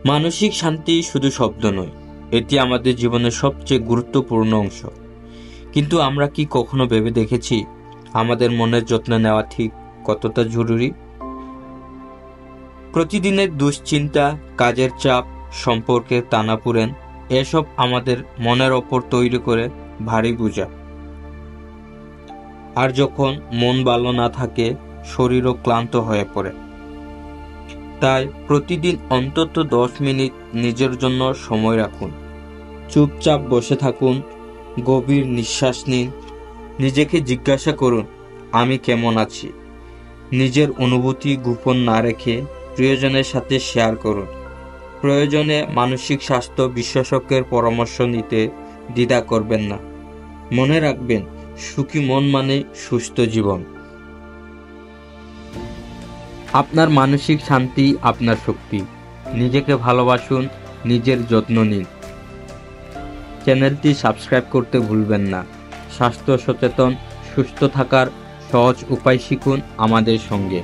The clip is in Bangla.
মানসিক শান্তি শুধু শব্দ নয়, এটি আমাদের জীবনের সবচেয়ে গুরুত্বপূর্ণ অংশ। কিন্তু আমরা কি কখনো ভেবে দেখেছি আমাদের মনের যত্ন নেওয়া ঠিক কতটা জরুরি? প্রতিদিনের দুশ্চিন্তা, কাজের চাপ, সম্পর্কের টানাপোড়েন, এসব আমাদের মনের ওপর তৈরি করে ভারী বোঝা। আর যখন মন ভালো না থাকে, শরীরও ক্লান্ত হয়ে পড়ে। তাই প্রতিদিন অন্তত 10 মিনিট নিজের জন্য সময় রাখুন। চুপচাপ বসে থাকুন, গভীর নিঃশ্বাস নিন, নিজেকে জিজ্ঞাসা করুন, আমি কেমন আছি। নিজের অনুভূতি গোপন না রেখে প্রিয়জনের সাথে শেয়ার করুন। প্রয়োজনে মানসিক স্বাস্থ্য বিশেষজ্ঞের পরামর্শ নিতে দ্বিধা করবেন না। মনে রাখবেন, সুখী মন মানে সুস্থ জীবন। আপনার মানসিক শান্তি আপনার শক্তি। নিজেকে ভালোবাসুন, নিজের যত্ন নিন। চ্যানেলটি সাবস্ক্রাইব করতে ভুলবেন না। স্বাস্থ্য সচেতন, সুস্থ থাকার সহজ উপায় শিখুন আমাদের সঙ্গে।